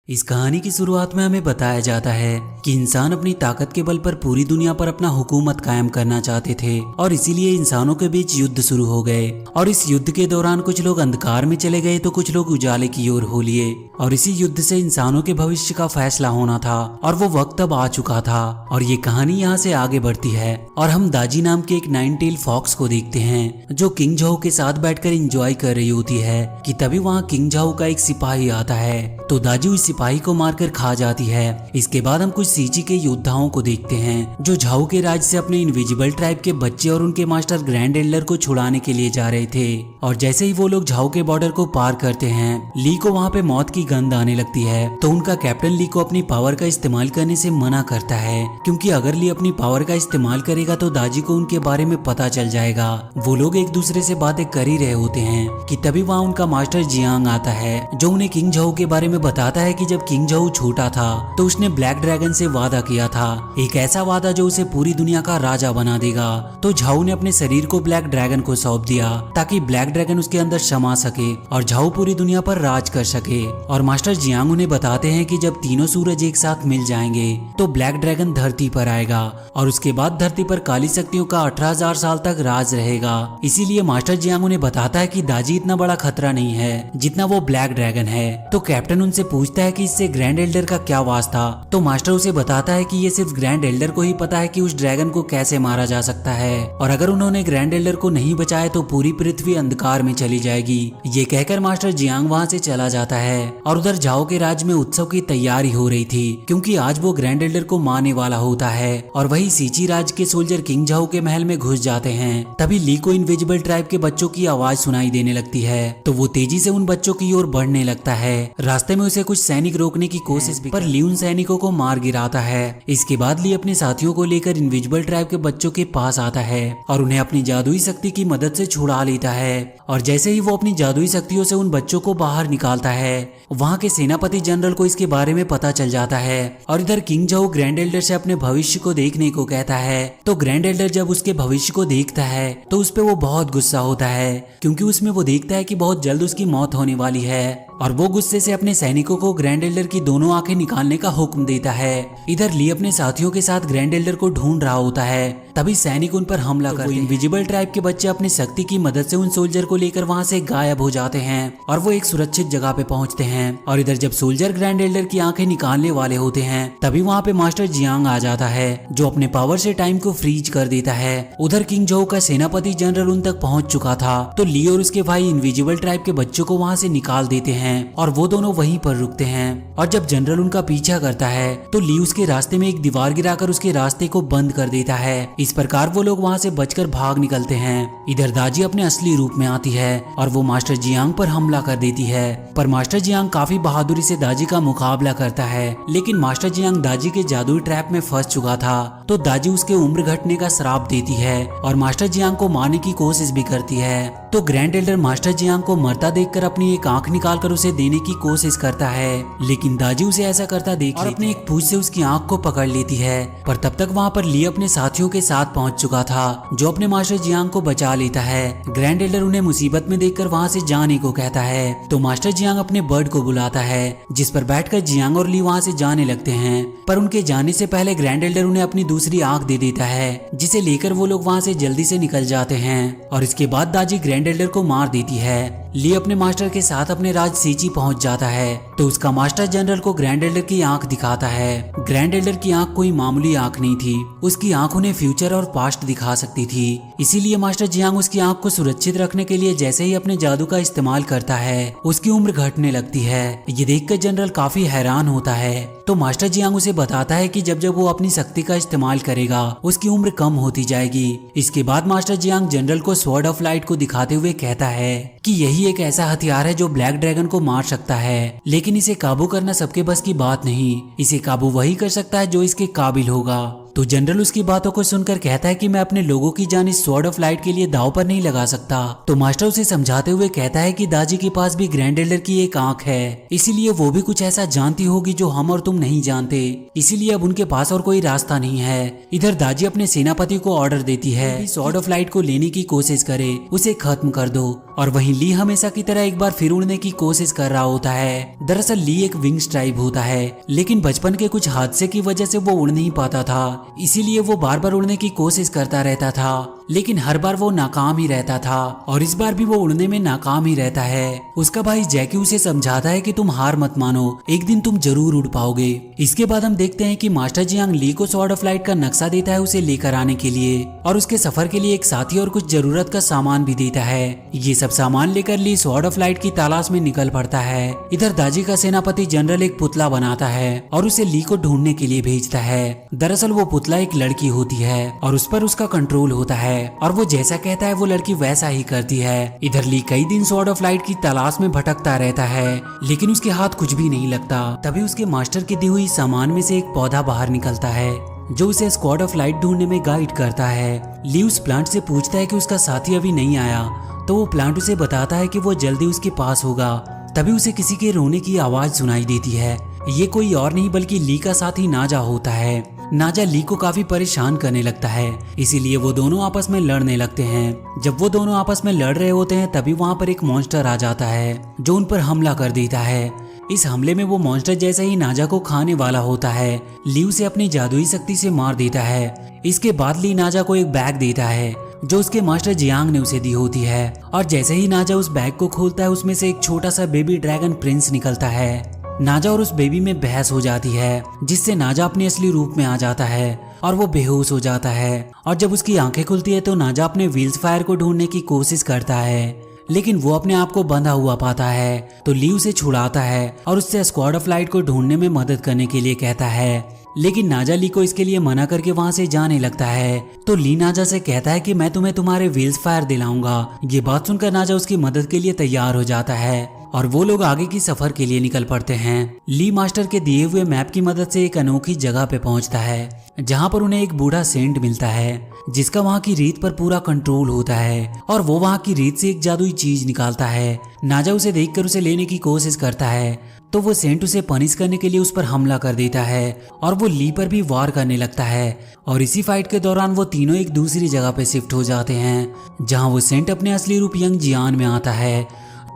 इस कहानी की शुरुआत में हमें बताया जाता है कि इंसान अपनी ताकत के बल पर पूरी दुनिया पर अपना हुकूमत कायम करना चाहते थे और इसीलिए इंसानों के बीच युद्ध शुरू हो गए। और इस युद्ध के दौरान कुछ लोग अंधकार में चले गए तो कुछ लोग उजाले की ओर हो लिए। और इसी युद्ध से इंसानों के भविष्य का फैसला होना था और वो वक्त अब आ चुका था। और ये कहानी यहाँ से आगे बढ़ती है और हम दाजी नाम के एक 9 टेल फॉक्स को देखते हैं जो किंग झाओ के साथ बैठकर एंजॉय कर रही होती है कि तभी वहाँ किंग झाओ का एक सिपाही आता है तो दाजी उस सिपाही को मारकर खा जाती है। इसके बाद हम कुछ सीजी के योद्धाओं को देखते हैं जो झाओ के राज से अपने इनविजिबल ट्राइब के बच्चे और उनके मास्टर ग्रैंड एल्डर को छुड़ाने के लिए जा रहे थे। और जैसे ही वो लोग झाओ के बॉर्डर को पार करते हैं ली को वहाँ पे मौत की गंध आने लगती है तो उनका कैप्टन ली को अपनी पावर का इस्तेमाल करने से मना करता है क्योंकि अगर ली अपनी पावर का इस्तेमाल करेगा तो दाजी को उनके बारे में पता चल जाएगा। वो लोग एक दूसरे से बातें कर ही रहे होते हैं कि तभी वहाँ उनका मास्टर जियांग आता है जो उन्हें किंग झाओ के बारे में बताता है कि जब किंग झाओ छोटा था तो उसने ब्लैक ड्रैगन से वादा किया था, एक ऐसा वादा जो उसे पूरी दुनिया का राजा बना देगा। तो झाओ ने अपने शरीर को ब्लैक ड्रैगन को सौंप दिया ताकि ब्लैक ड्रैगन उसके अंदर समा सके और झाओ पूरी दुनिया पर राज कर सके। और मास्टर जियांग उन्हें बताते हैं कि जब तीनों सूरज एक साथ मिल जाएंगे तो ब्लैक ड्रैगन धरती पर आएगा और उसके बाद धरती पर काली शक्तियों का 18,000 साल तक राज रहेगा। इसीलिए मास्टर जियांग उन्हें बताता है कि दाजी इतना बड़ा खतरा नहीं है जितना वो ब्लैक ड्रैगन है। तो कैप्टन उनसे पूछता है कि इससे ग्रैंड एल्डर का क्या वास्ता। तो मास्टर उसे बताता है कि ये सिर्फ ग्रैंड एल्डर को ही पता है कि उस ड्रैगन को कैसे मारा जा सकता है और अगर उन्होंने ग्रैंड एल्डर को नहीं बचाया तो पूरी पृथ्वी अंधकार में चली जाएगी। ये कहकर मास्टर जियांग वहाँ से चला जाता है और उधर झाओ के राज में उत्सव की तैयारी हो रही थी क्योंकि आज वो ग्रैंड एल्डर को मारने वाला होता है। और वही सीची राज के सोल्जर किंग झाओ के महल में घुस जाते हैं। तभी ली को इनविजिबल ट्राइब के बच्चों की आवाज सुनाई देने लगती है तो वो तेजी से उन बच्चों की ओर बढ़ने लगता है। रास्ते में उसे कुछ सैनिक रोकने की कोशिश भी पर ली उन सैनिकों को मार गिराता है। इसके बाद ली अपने साथियों को लेकर इनविजिबल ट्राइब के बच्चों के पास आता है और उन्हें अपनी जादुई शक्ति की मदद से छुड़ा लेता है। और जैसे ही वो अपनी जादुई शक्तियों से उन बच्चों को बाहर निकालता है वहाँ के सेनापति जनरल को इसके बारे में पता चल जाता है। और इधर किंग झाओ ग्रैंड एल्डर से अपने भविष्य को देखने को कहता है तो ग्रैंड एल्डर जब उसके भविष्य को देखता है तो उस पे वो बहुत गुस्सा होता है क्योंकि उसमें वो देखता है कि बहुत जल्द उसकी मौत होने वाली है। और वो गुस्से से अपने सैनिकों को ग्रैंड एल्डर की दोनों आंखें निकालने का हुक्म देता है। इधर ली अपने साथियों के साथ ग्रैंड एल्डर को ढूंढ रहा होता है तभी सैनिक उन पर हमला करते हैं। इनविजिबल ट्राइब के बच्चे अपनी शक्ति की मदद से उन सोल्जर को लेकर वहां से गायब हो जाते हैं और वो एक सुरक्षित जगह पे पहुंचते हैं। और इधर जब सोल्जर ग्रैंड एल्डर की आंखें निकालने वाले होते हैं तभी वहाँ पे मास्टर जियांग आ जाता है जो अपने पावर से टाइम को फ्रीज कर देता है। उधर किंग झाओ का सेनापति जनरल उन तक पहुंच चुका था तो ली और उसके भाई इनविजिबल ट्राइब के बच्चों को वहाँ से निकाल देते हैं और वो दोनों वहीं पर रुकते हैं। और जब जनरल उनका पीछा करता है तो ली उसके रास्ते में एक दीवार गिराकर उसके रास्ते को बंद कर देता है। इस प्रकार वो लोग वहाँ से बचकर भाग निकलते हैं। इधर दाजी अपने असली रूप में आती है और वो मास्टर जियांग पर हमला कर देती है पर मास्टर जियांग काफी बहादुरी से दाजी का मुकाबला करता है लेकिन मास्टर जियांग दाजी के जादुई ट्रैप में फंस चुका था तो दाजी उसके उम्र घटने का श्राप देती है और मास्टर जियांग को मारने की कोशिश भी करती है। तो ग्रैंड एल्डर मास्टर जियांग को मरता देखकर अपनी एक आंख निकालकर उसे देने की कोशिश करता है लेकिन दाजी उसे ऐसा करता देख और अपने एक पूंछ से उसकी आंख को पकड़ लेती है। पर तब तक वहाँ पर ली अपने साथियों के साथ पहुंच चुका था जो अपने मास्टर जियांग को बचा लेता है। ग्रैंड एल्डर उन्हें मुसीबत में देखकर वहाँ से जाने को कहता है तो मास्टर जियांग अपने बर्ड को बुलाता है जिस पर बैठकर जियांग और ली वहाँ से जाने लगते हैं। पर उनके जाने से पहले ग्रैंड एल्डर उन्हें अपनी दूसरी आंख दे देता है जिसे लेकर वो लोग वहाँ से जल्दी से निकल जाते हैं। और इसके बाद दाजी ग्रैंड एल्डर को मार देती है। ली अपने मास्टर के साथ अपने राज सीची पहुंच जाता है तो उसका मास्टर जनरल को ग्रैंड एल्डर की आंख दिखाता है। ग्रैंड एल्डर की आंख कोई मामूली आंख नहीं थी, उसकी आंख उन्हें फ्यूचर और पास्ट दिखा सकती थी। इसीलिए मास्टर जियांग उसकी आंख को सुरक्षित रखने के लिए जैसे ही अपने जादू का इस्तेमाल करता है उसकी उम्र घटने लगती है। ये देखकर जनरल काफी हैरान होता है तो मास्टर जियांग उसे बताता है कि जब जब वो अपनी शक्ति का इस्तेमाल करेगा उसकी उम्र कम होती जाएगी। इसके बाद मास्टर जियांग जनरल को स्वॉर्ड ऑफ लाइट को दिखाते हुए कहता है कि यही एक ऐसा हथियार है जो ब्लैक ड्रैगन को मार सकता है लेकिन इसे काबू करना सबके बस की बात नहीं, इसे काबू वही कर सकता है जो इसके काबिल होगा। तो जनरल उसकी बातों को सुनकर कहता है कि मैं अपने लोगों की जान इस स्वॉर्ड ऑफ लाइट के लिए दांव पर नहीं लगा सकता। तो मास्टर उसे समझाते हुए कहता है कि दाजी के पास भी ग्रैंड एल्डर की एक आंख है, इसीलिए वो भी कुछ ऐसा जानती होगी जो हम और तुम नहीं जानते, इसीलिए अब उनके पास और कोई रास्ता नहीं है। इधर दाजी अपने सेनापति को ऑर्डर देती है स्वॉर्ड ऑफ लाइट को लेने की कोशिश करे, उसे खत्म कर दो। और वहीं ली हमेशा की तरह एक बार फिर उड़ने की कोशिश कर रहा होता है। दरअसल ली एक विंग्स टाइप होता है, लेकिन बचपन के कुछ हादसे की वजह से वो उड़ नहीं पाता था, इसीलिए वो बार बार उड़ने की कोशिश करता रहता था, लेकिन हर बार वो नाकाम ही रहता था और इस बार भी वो उड़ने में नाकाम ही रहता है। उसका भाई जैकी उसे समझाता है कि तुम हार मत मानो, एक दिन तुम जरूर उड़ पाओगे। इसके बाद हम देखते हैं कि मास्टर जियांग ली को स्वॉर्ड ऑफ लाइट का नक्शा देता है उसे लेकर आने के लिए, और उसके सफर के लिए एक साथी और कुछ जरूरत का सामान भी देता है। ये सब सामान लेकर ली स्वॉर्ड ऑफ लाइट की तलाश में निकल पड़ता है। इधर दाजी का सेनापति जनरल एक पुतला बनाता है और उसे ली को ढूंढने के लिए भेजता है। दरअसल वो पुतला एक लड़की होती है और उस पर उसका कंट्रोल होता है और वो जैसा कहता है वो लड़की वैसा ही करती है। इधर ली कई दिन स्वॉर्ड ऑफ लाइट की तलाश में भटकता रहता है, लेकिन उसके हाथ कुछ भी नहीं लगता। तभी उसके मास्टर की दी हुई सामान में से एक पौधा बाहर निकलता है जो उसे स्क्वाड ऑफ लाइट ढूंढने में गाइड करता है। ली उस प्लांट से पूछता है कि उसका साथी अभी नहीं आया, तो वो प्लांट उसे बताता है कि वो जल्दी उसके पास होगा। तभी उसे किसी के रोने की आवाज सुनाई देती है। ये कोई और नहीं बल्कि ली का साथी नाजा होता है। नाजा ली को काफी परेशान करने लगता है, इसीलिए वो दोनों आपस में लड़ने लगते हैं। जब वो दोनों आपस में लड़ रहे होते हैं तभी वहाँ पर एक मॉन्स्टर आ जाता है जो उन पर हमला कर देता है। इस हमले में वो मॉन्स्टर जैसे ही नाजा को खाने वाला होता है, ली उसे अपनी जादुई शक्ति से मार देता है। इसके बाद ली नाजा को एक बैग देता है जो उसके मास्टर जियांग ने उसे दी होती है, और जैसे ही नाजा उस बैग को खोलता है उसमें से एक छोटा सा बेबी ड्रैगन प्रिंस निकलता है। नाजा और उस बेबी में बहस हो जाती है, जिससे नाजा अपने असली रूप में आ जाता है और वो बेहोश हो जाता है। और जब उसकी आंखें खुलती है तो नाजा अपने व्हील्स फायर को ढूंढने की कोशिश करता है, लेकिन वो अपने आप को बंधा हुआ पाता है। तो ली उसे छुड़ाता है और उससे स्क्वाड ऑफ लाइट को ढूंढने में मदद करने के लिए कहता है, लेकिन नाजा ली को इसके लिए मना करके वहाँ से जाने लगता है। तो ली नाजा से कहता है कि मैं तुम्हें तुम्हारे व्हील्स फायर दिलाऊंगा। ये बात सुनकर नाजा उसकी मदद के लिए तैयार हो जाता है और वो लोग आगे की सफर के लिए निकल पड़ते हैं। ली मास्टर के दिए हुए मैप की मदद से एक अनोखी जगह पे पहुंचता है जहां पर उन्हें एक बूढ़ा सेंट मिलता है जिसका वहां की रीत पर पूरा कंट्रोल होता है, और वो वहां की रीत से एक जादुई चीज निकालता है। नाजा उसे देखकर उसे लेने की कोशिश करता है तो वो सेंट उसे पनिश करने के लिए उस पर हमला कर देता है और वो ली पर भी वार करने लगता है। और इसी फाइट के दौरान वो तीनों एक दूसरी जगह पे शिफ्ट हो जाते हैं जहां वो सेंट अपने असली रूप यंग जियान में आता है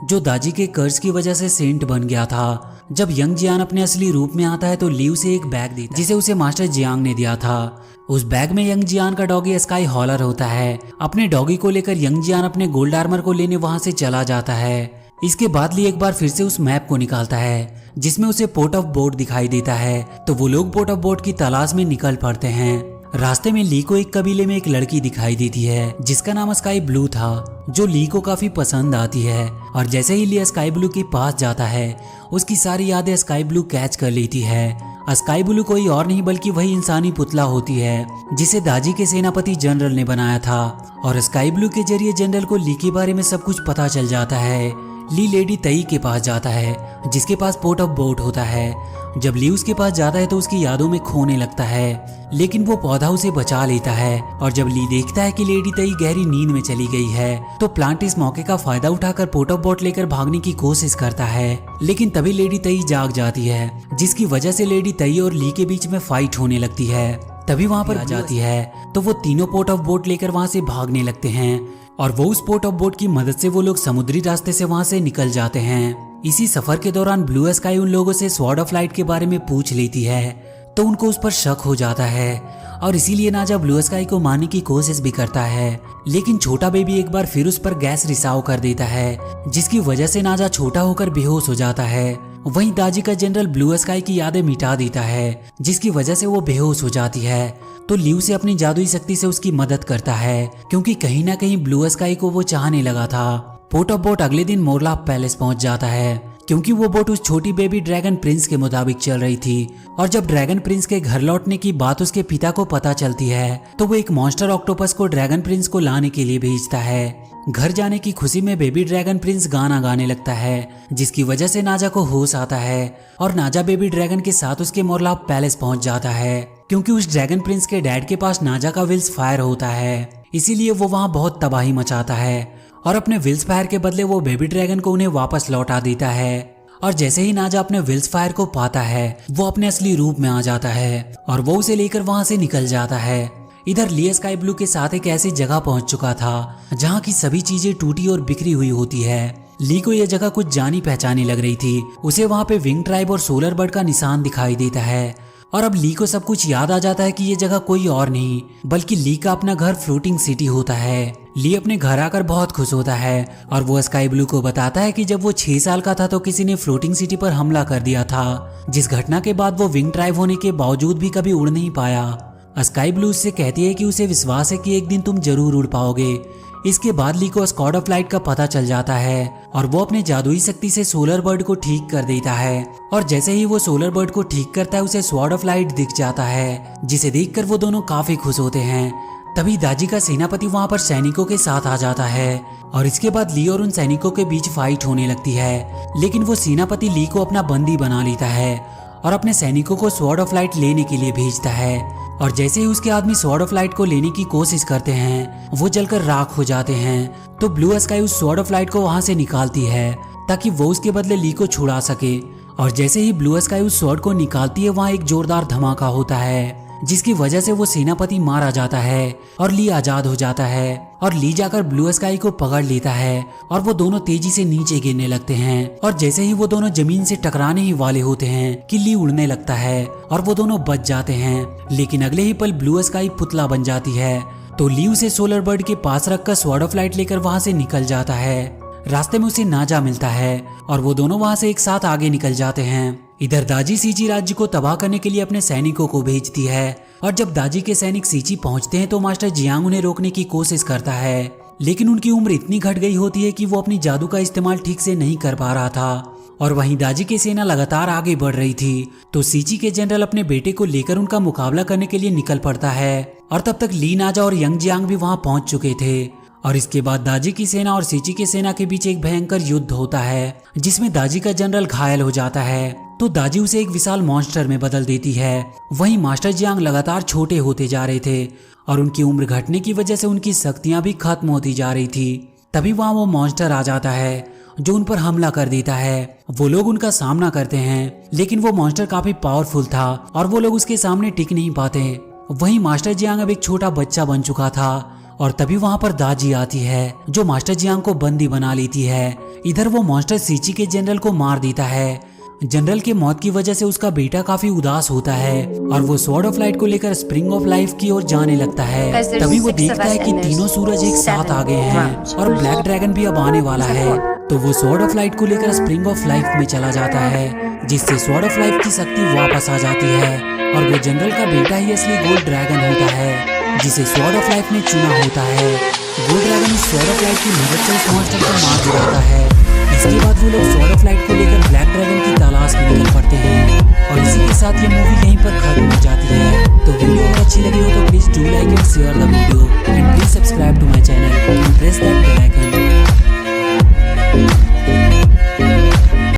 जो दाजी के कर्ज की वजह से सेंट बन गया था। जब यंग जियान अपने असली रूप में आता है तो ली उसे एक बैग देता है जिसे उसे मास्टर जियांग ने दिया था। उस बैग में यंग जियान का डॉगी स्काई हॉलर होता है। अपने डॉगी को लेकर यंग जियान अपने गोल्ड आर्मर को लेने वहां से चला जाता है। इसके बाद ली एक बार फिर से उस मैप को निकालता है जिसमें उसे पोर्ट ऑफ बोट दिखाई देता है, तो वो लोग पोर्ट ऑफ बोट की तलाश में निकल पड़ते हैं। रास्ते में ली को एक कबीले में एक लड़की दिखाई देती है जिसका नाम स्काई ब्लू था, जो ली को काफी पसंद आती है। और जैसे ही ली स्काई ब्लू के पास जाता है उसकी सारी यादें स्काई ब्लू कैच कर लेती है। स्काई ब्लू कोई और नहीं बल्कि वही इंसानी पुतला होती है जिसे दाजी के सेनापति जनरल ने बनाया था, और स्काई ब्लू के जरिए जनरल को ली के बारे में सब कुछ पता चल जाता है। ली लेडी तई के पास जाता है जिसके पास पोर्ट ऑफ बोट होता है। जब ली उसके पास जाता है तो उसकी यादों में खोने लगता है, लेकिन वो पौधा उसे बचा लेता है। और जब ली देखता है कि लेडी तई गहरी नींद में चली गई है तो प्लांट इस मौके का फायदा उठाकर पोर्ट ऑफ बोट लेकर भागने की कोशिश करता है, लेकिन तभी लेडी तई जाग जाती है जिसकी वजह से लेडी तई और ली के बीच में फाइट होने लगती है। तभी वहां पर आ जाती है तो वो तीनों पोर्ट ऑफ बोट लेकर वहां से भागने लगते हैं, और वो उस पोर्ट ऑफ बोट की मदद से वो लोग समुद्री रास्ते से वहां से निकल जाते हैं। इसी सफर के दौरान ब्लू स्काई उन लोगों से स्वॉर्ड ऑफ लाइट के बारे में पूछ लेती है तो उनको उस पर शक हो जाता है, और इसीलिए नाजा ब्लू स्काई को मारने की कोशिश भी करता है, लेकिन छोटा बेबी एक बार फिर उस पर गैस रिसाव कर देता है जिसकी वजह से नाजा छोटा होकर बेहोश हो जाता है। वहीं दाजी का जनरल ब्लू स्काई की यादें मिटा देता है जिसकी वजह से वो बेहोश हो जाती है। तो ली उसे अपनी जादुई शक्ति से उसकी मदद करता है क्योंकि कहीं ना कहीं ब्लू स्काई को वो चाहने लगा था। पोर्ट ऑफ बोट अगले दिन मोरलाप पैलेस पहुंच जाता है क्योंकि वो बोट उस छोटी बेबी ड्रैगन प्रिंस के मुताबिक चल रही थी, और जब ड्रैगन प्रिंस के घर लौटने की बात उसके पिता को पता चलती है तो वो एक मॉन्स्टर ऑक्टोपस को ड्रैगन प्रिंस को लाने के लिए भेजता है। घर जाने की खुशी में बेबी ड्रैगन प्रिंस गाना गाने लगता है जिसकी वजह से नाजा को होश आता है, और नाजा बेबी ड्रैगन के साथ उसके मोरलाप पैलेस पहुंच जाता है क्योंकि उस ड्रैगन प्रिंस के डैड के पास नाजा का व्हील्स फायर होता है, इसीलिए वो वहां बहुत तबाही मचाता है और अपने व्हील्स फायर के बदले वो बेबी ड्रैगन को उन्हें वापस लौटा देता है। और जैसे ही नाजा अपने व्हील्स फायर को पाता है वो अपने असली रूप में आ जाता है और वो उसे लेकर वहां से निकल जाता है। इधर ली स्काई ब्लू के साथ एक ऐसी जगह पहुंच चुका था जहां की सभी चीजें टूटी और बिखरी हुई होती है। ली को यह जगह कुछ जानी पहचानी लग रही थी। उसे वहां पे विंग ट्राइब और सोलर बर्ड का निशान दिखाई देता है और अब ली को सब कुछ याद आ जाता है कि ये जगह कोई और नहीं बल्कि ली का अपना घर फ्लोटिंग सिटी होता है। ली अपने घर आकर बहुत खुश होता है और वो स्काई ब्लू को बताता है कि जब वो 6 साल का था तो किसी ने फ्लोटिंग सिटी पर हमला कर दिया था, जिस घटना के बाद वो विंग ट्राइब होने के बावजूद भी कभी उड़ नहीं पाया। स्काई ब्लू उससे कहती है कि उसे विश्वास है कि एक दिन तुम जरूर उड़ पाओगे। इसके बाद ली को स्क्वाड ऑफ लाइट का पता चल जाता है और वो अपने जादुई शक्ति से सोलर बर्ड को ठीक कर देता है और जैसे ही वो सोलर बर्ड को ठीक करता है उसे स्वॉर्ड ऑफ लाइट दिख जाता है, जिसे देखकर वो दोनों काफी खुश होते हैं। तभी दाजी का सेनापति वहां पर सैनिकों के साथ आ जाता है और इसके बाद ली और उन सैनिकों के बीच फाइट होने लगती है, लेकिन वो सेनापति ली को अपना बंदी बना लेता है और अपने सैनिकों को स्वॉर्ड ऑफ लाइट लेने के लिए भेजता है। और जैसे ही उसके आदमी स्वॉर्ड ऑफ लाइट को लेने की कोशिश करते हैं वो जलकर राख हो जाते हैं। तो ब्लू स्काई उस स्वॉर्ड ऑफ लाइट को वहां से निकालती है ताकि वो उसके बदले ली को छुड़ा सके। और जैसे ही ब्लू स्काई उस स्वॉर्ड को निकालती है वहां एक जोरदार धमाका होता है जिसकी वजह से वो सेनापति मारा जाता है और ली आजाद हो जाता है और ली जाकर ब्लू स्काई को पकड़ लेता है और वो दोनों तेजी से नीचे गिरने लगते हैं। और जैसे ही वो दोनों जमीन से टकराने ही वाले होते हैं कि ली उड़ने लगता है और वो दोनों बच जाते हैं, लेकिन अगले ही पल ब्लू स्काई पुतला बन जाती है। तो ली उसे सोलर बर्ड के पास रखकर स्वॉर्ड ऑफ लाइट लेकर वहां से निकल जाता है। रास्ते में उसे नाजा मिलता है और वो दोनों वहां से एक साथ आगे निकल जाते हैं। इधर दाजी सीची राज्य को तबाह करने के लिए अपने सैनिकों को भेजती है और जब दाजी के सैनिक सीची पहुंचते हैं तो मास्टर जियांग उन्हें रोकने की कोशिश करता है, लेकिन उनकी उम्र इतनी घट गई होती है कि वो अपनी जादू का इस्तेमाल ठीक से नहीं कर पा रहा था। और वहीं दाजी की सेना लगातार आगे बढ़ रही थी तो सीची के जनरल अपने बेटे को लेकर उनका मुकाबला करने के लिए निकल पड़ता है और तब तक ली नाजा और यंग जियांग भी वहां पहुंच चुके थे। और इसके बाद दाजी की सेना और सीची की सेना के बीच एक भयंकर युद्ध होता है जिसमें दाजी का जनरल घायल हो जाता है तो दाजी उसे एक विशाल मॉन्स्टर में बदल देती है। वहीं मास्टर जियांग लगातार छोटे होते जा रहे थे और उनकी उम्र घटने की वजह से उनकी शक्तियां भी खत्म होती जा रही थी। तभी वहां वो मॉन्स्टर आ जाता है जो उन पर हमला कर देता है। वो लोग उनका सामना करते हैं लेकिन वो मॉन्स्टर काफी पावरफुल था और वो लोग उसके सामने टिक नहीं पाते। वहीं मास्टर जियांग अब एक छोटा बच्चा बन चुका था और तभी वहां पर दाजी आती है जो मास्टर जियांग को बंदी बना लेती है। इधर वो मॉन्स्टर सीची के जनरल को मार देता है। जनरल के मौत की वजह से उसका बेटा काफी उदास होता है और वो स्वॉर्ड ऑफ लाइट को लेकर स्प्रिंग ऑफ लाइफ की ओर जाने लगता है। तभी वो देखता है कि तीनों सूरज एक साथ आ गए हैं और ब्लैक ड्रैगन भी अब आने वाला है। तो वो स्वॉर्ड ऑफ लाइट को लेकर स्प्रिंग ऑफ लाइफ में चला जाता है जिससे स्वॉर्ड ऑफ लाइफ की शक्ति वापस आ जाती है और वो जनरल का बेटा ही असली गोल्ड ड्रैगन होता है जिसे स्वॉर्ड ऑफ लाइफ ने चुना होता है। गोल्ड ड्रैगन इस स्वॉर्ड ऑफ लाइट की मदद से उस मॉन्स्टर को मार गिराता है। इसके बाद वो लोग स्वॉर्ड ऑफ लाइट को लेकर ब्लैक ड्रैगन की तलाश में निकल पड़ते हैं और इसी के साथ ये मूवी यहीं पर खत्म हो जाती है। तो वीडियो अगर अच्छी लगी हो तो please do like and share the video.